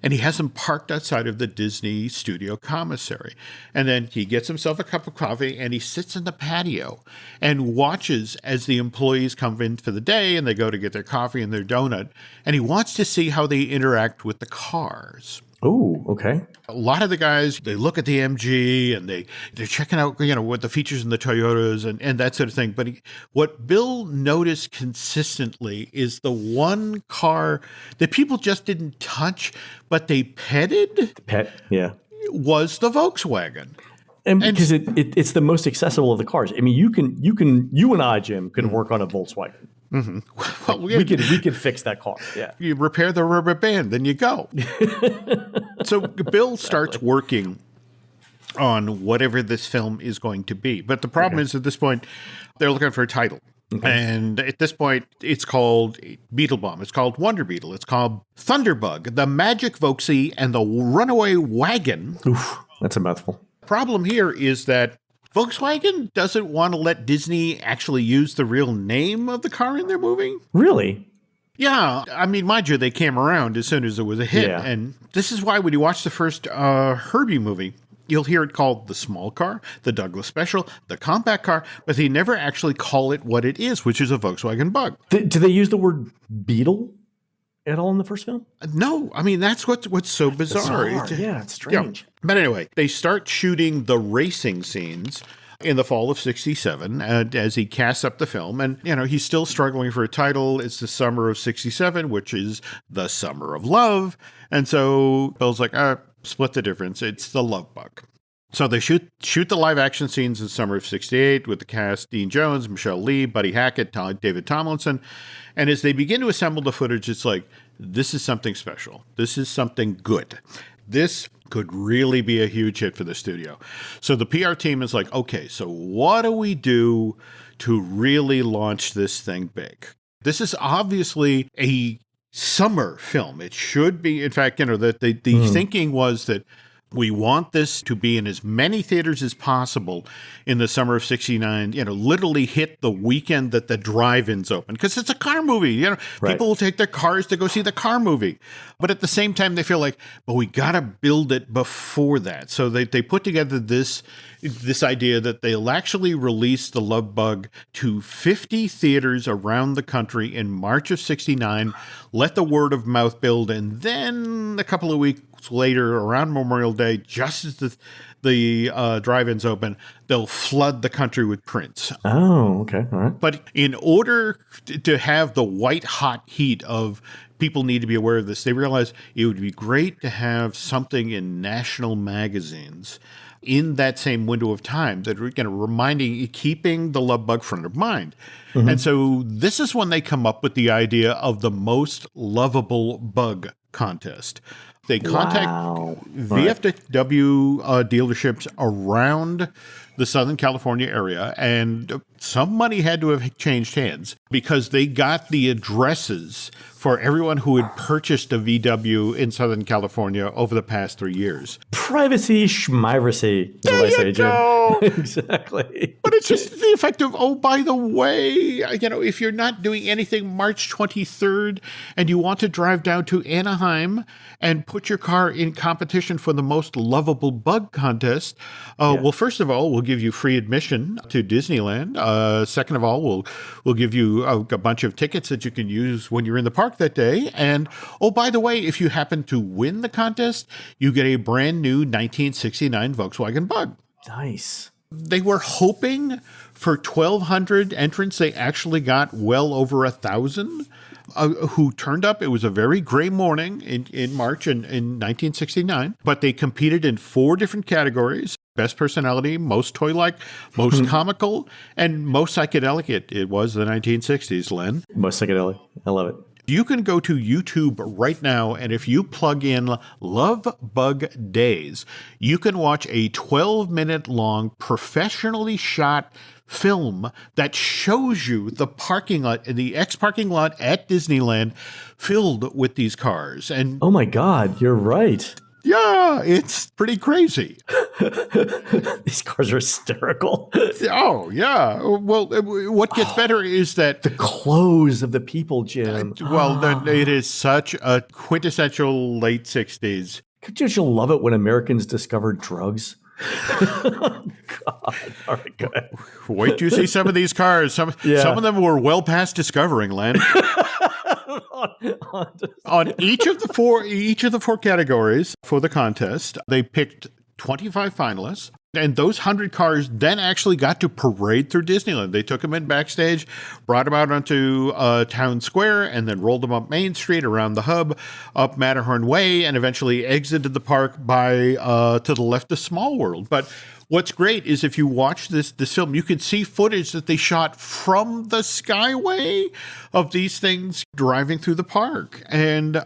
And he has them parked outside of the Disney studio commissary. And then he gets himself a cup of coffee and he sits in the patio and watches as the employees come in for the day and they go to get their coffee and their donut. And he wants to see how they interact with the cars. Oh, okay. A lot of the guys, they look at the MG and they're checking out, what the features in the Toyotas and that sort of thing. But what Bill noticed consistently is the one car that people just didn't touch, but they petted. Was the Volkswagen. And because it's the most accessible of the cars. I mean, you and I, Jim, can work on a Volkswagen. Mm-hmm. Well, we could fix that car. Yeah. You repair the rubber band, then you go. So Bill starts working on whatever this film is going to be. But the problem is at this point, they're looking for a title. Okay. And at this point, it's called Beetle Bomb. It's called Wonder Beetle. It's called Thunderbug, the Magic Volksy, and the Runaway Wagon. Oof, that's a mouthful. Problem here is that Volkswagen doesn't want to let Disney actually use the real name of the car in their movie. Really? Yeah. I mean, mind you, they came around as soon as it was a hit. Yeah. And this is why when you watch the first Herbie movie, you'll hear it called the small car, the Douglas Special, the compact car, but they never actually call it what it is, which is a Volkswagen Bug. Do they use the word Beetle at all in the first film? No. I mean, that's what's so bizarre. Yeah, it's strange. Yeah. But anyway, they start shooting the racing scenes in the fall of 67 as he casts up the film. And, he's still struggling for a title. It's the summer of 67, which is the summer of love. And so Bill's like, split the difference. It's the Love Bug. So they shoot the live action scenes in the summer of 68 with the cast Dean Jones, Michelle Lee, Buddy Hackett, David Tomlinson. And as they begin to assemble the footage, it's like, this is something special. This is something good. This could really be a huge hit for the studio. So the PR team is like, okay, so what do we do to really launch this thing big. This is obviously a summer film. It should be, in fact, that the thinking was that we want this to be in as many theaters as possible in the summer of 69, literally hit the weekend that the drive-ins open. Because it's a car movie, Right. People will take their cars to go see the car movie. But at the same time, they feel like, but we got to build it before that. So they put together this idea that they'll actually release The Love Bug to 50 theaters around the country in March of 69, let the word of mouth build, and then a couple of weeks later, around Memorial Day, just as the drive-ins open, they'll flood the country with prints. Oh, okay. All right. But in order to have the white-hot heat of people need to be aware of this, they realized it would be great to have something in national magazines in that same window of time that are keeping the Love Bug front of mind. Mm-hmm. And so this is when they come up with the idea of the most lovable bug contest. They contact VFW dealerships around the Southern California area, and some money had to have changed hands because they got the addresses for everyone who had purchased a VW in Southern California over the past 3 years. Privacy schmivacy, is what I say, Jim. Exactly. But it's just the effect of, oh, by the way, if you're not doing anything March 23rd and you want to drive down to Anaheim and put your car in competition for the most lovable bug contest, well, first of all, we'll give you free admission to Disneyland. Second of all, we'll give you a bunch of tickets that you can use when you're in the park that day. And, oh, by the way, if you happen to win the contest, you get a brand new 1969 Volkswagen Bug. Nice. They were hoping for 1,200 entrants. They actually got well over 1,000 who turned up. It was a very gray morning in March in 1969, but they competed in 4 different categories: best personality, most toy-like, most comical, and most psychedelic. It was the 1960s, Len. Most psychedelic. I love it. You can go to YouTube right now, and if you plug in Love Bug Days, you can watch a 12-minute long, professionally shot film that shows you the parking lot, the ex-parking lot at Disneyland filled with these cars. And oh my God, you're right. Yeah, it's pretty crazy. These cars are hysterical. Oh, yeah. Well, what gets better is that the clothes of the people, Jim. It is such a quintessential late 60s. Could you love it when Americans discovered drugs? God. All right, go ahead. Wait till you see some of these cars. Some of them were well past discovering, Len. On each of the four categories for the contest, they picked 25 finalists, and those 100 cars then actually got to parade through Disneyland. They took them in backstage, brought them out onto Town Square, and then rolled them up Main Street, around the hub, up Matterhorn Way, and eventually exited the park by to the left of Small World. But what's great is if you watch this film, you can see footage that they shot from the Skyway of these things driving through the park. And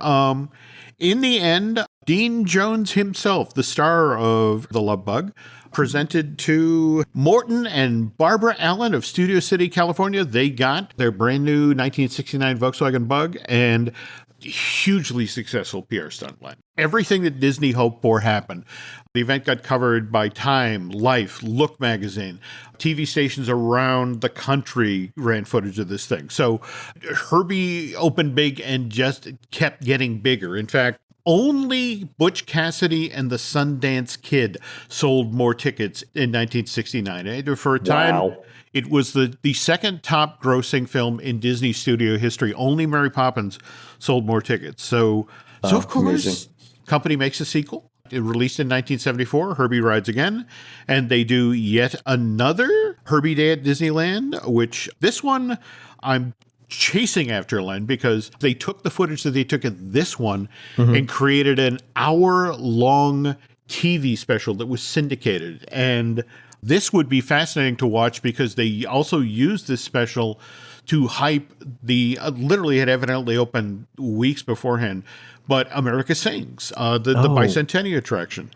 in the end, Dean Jones himself, the star of The Love Bug, presented to Morton and Barbara Allen of Studio City, California. They got their brand new 1969 Volkswagen Bug, and hugely successful PR stunt line. Everything that Disney hoped for happened. The event got covered by Time, Life, Look magazine. TV stations around the country ran footage of this thing. So Herbie opened big and just kept getting bigger. In fact, only Butch Cassidy and the Sundance Kid sold more tickets in 1969. For a time, it was the second top grossing film in Disney studio history. Only Mary Poppins sold more tickets. So of course, amazing. Company makes a sequel. It released in 1974, Herbie Rides Again, and they do yet another Herbie Day at Disneyland, which this one I'm chasing after, Len, because they took the footage that they took at this one and created an hour-long TV special that was syndicated. And this would be fascinating to watch because they also used this special to hype the, literally had evidently opened weeks beforehand, but America Sings, the bicentennial attraction.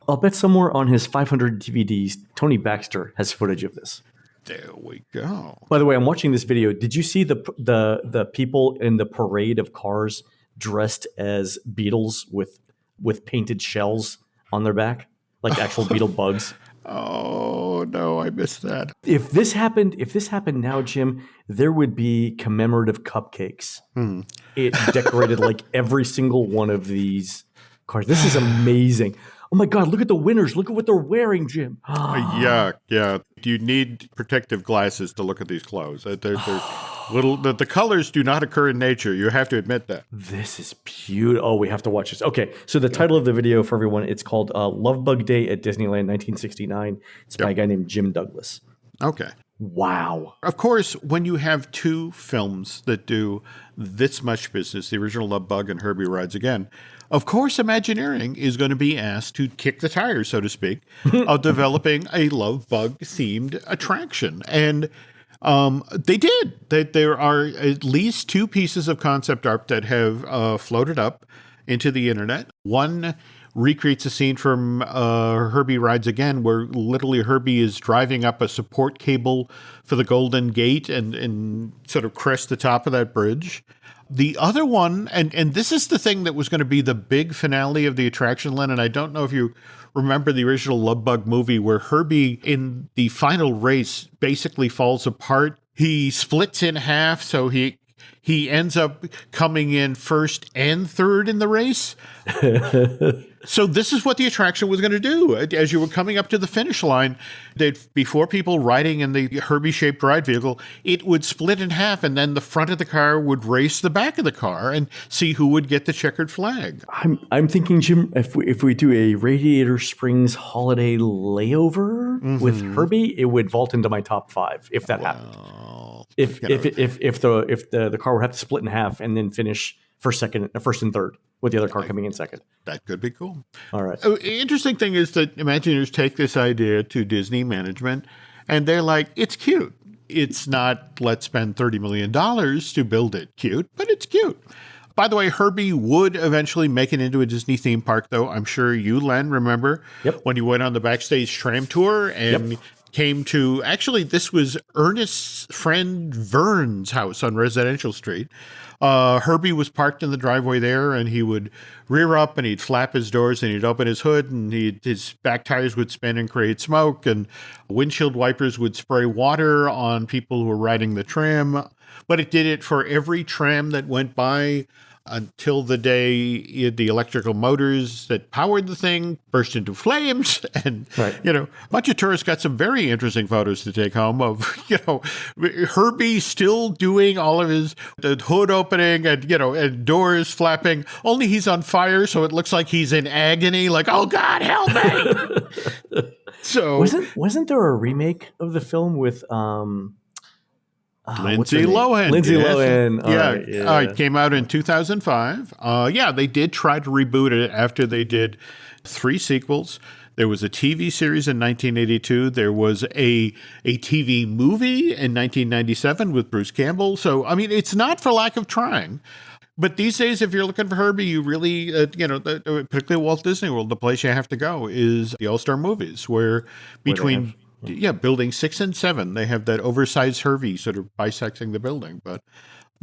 I'll bet somewhere on his 500 DVDs, Tony Baxter has footage of this. There we go. By the way, I'm watching this video. Did you see the people in the parade of cars dressed as beetles with painted shells on their back, like actual beetle bugs? Oh no, I missed that. If this happened now, Jim, there would be commemorative cupcakes. It decorated like every single one of these cars. This is amazing. Oh my God, look at the winners. Look at what they're wearing, Jim. Yeah. You need protective glasses to look at these clothes. They're little. The colors do not occur in nature. You have to admit that. This is beautiful. Oh, we have to watch this. Okay, so the title of the video for everyone, it's called Love Bug Day at Disneyland 1969. It's by a guy named Jim Douglas. Okay. Wow. Of course, when you have two films that do this much business, the original Love Bug and Herbie Rides Again, of course, Imagineering is going to be asked to kick the tires, so to speak, of developing a Love Bug-themed attraction. And they did. There are at least two pieces of concept art that have floated up into the internet. One recreates a scene from Herbie Rides Again, where literally Herbie is driving up a support cable for the Golden Gate and sort of crest the top of that bridge. The other one, and this is the thing that was going to be the big finale of the attraction, Len, and I don't know if you remember the original Love Bug movie where Herbie in the final race basically falls apart. He splits in half, so he ends up coming in first and third in the race. So this is what the attraction was going to do. As you were coming up to the finish line, before people riding in the Herbie-shaped ride vehicle, it would split in half, and then the front of the car would race the back of the car and see who would get the checkered flag. I'm thinking, Jim, if we do a Radiator Springs holiday layover with Herbie, it would vault into my top 5 if that happened. If the car would have to split in half and then finish first and third, with the other car coming in second. That could be cool. All right. Interesting thing is that Imagineers take this idea to Disney management, and they're like, it's cute. It's not, let's spend $30 million to build it cute, but it's cute. By the way, Herbie would eventually make it into a Disney theme park, though. I'm sure you, Len, remember when you went on the backstage tram tour and came to, actually, this was Ernest's friend Vern's house on Residential Street. Herbie was parked in the driveway there, and he would rear up and he'd flap his doors and he'd open his hood, and his back tires would spin and create smoke, and windshield wipers would spray water on people who were riding the tram. But it did it for every tram that went by until the day the electrical motors that powered the thing burst into flames. And, a bunch of tourists got some very interesting photos to take home of, Herbie still doing all of the hood opening and doors flapping, only he's on fire. So it looks like he's in agony, like, oh God, help me. So wasn't there a remake of the film with, Lindsay Lohan. Lohan. It came out in 2005. They did try to reboot it after they did 3 sequels. There was a TV series in 1982. There was a TV movie in 1997 with Bruce Campbell. So, I mean, it's not for lack of trying. But these days, if you're looking for Herbie, you really, particularly Walt Disney World, the place you have to go is the All-Star Movies, where between... building 6 and 7, they have that oversized Herbie sort of bisecting the building. But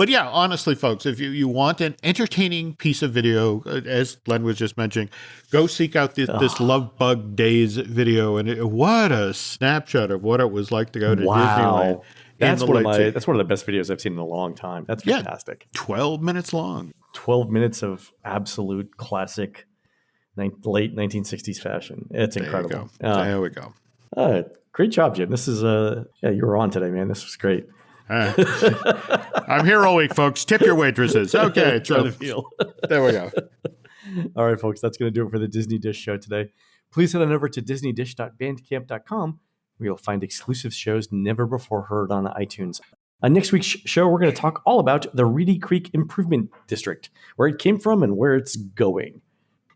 yeah, honestly, folks, if you want an entertaining piece of video, as Len was just mentioning, go seek out this Love Bug Days video. And what a snapshot of what it was like to go to Disneyland. That's one of the best videos I've seen in a long time. That's fantastic. 12 minutes long. 12 minutes of absolute classic late 1960s fashion. It's incredible. There we go. Great job, Jim. This is you were on today, man. This was great. I'm here all week, folks. Tip your waitresses. Okay, try the feel. There we go. All right, folks, that's going to do it for the Disney Dish show today. Please head on over to disneydish.bandcamp.com, where you'll find exclusive shows never before heard on iTunes. On next week's show, we're going to talk all about the Reedy Creek Improvement District, where it came from and where it's going.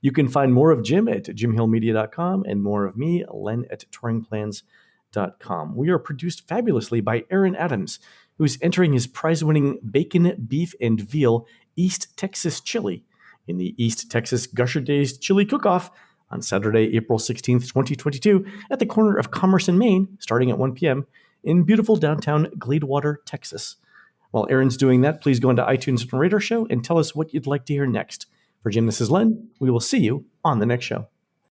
You can find more of Jim at jimhillmedia.com and more of me, Len, at touringplans.com. We are produced fabulously by Aaron Adams, who's entering his prize-winning bacon, beef, and veal East Texas chili in the East Texas Gusher Days Chili Cook-Off on Saturday, April 16th, 2022 at the corner of Commerce and Main, starting at 1 p.m. in beautiful downtown Gladewater, Texas. While Aaron's doing that, please go into iTunes and rate our show and tell us what you'd like to hear next. For Jim, this is Len. We will see you on the next show.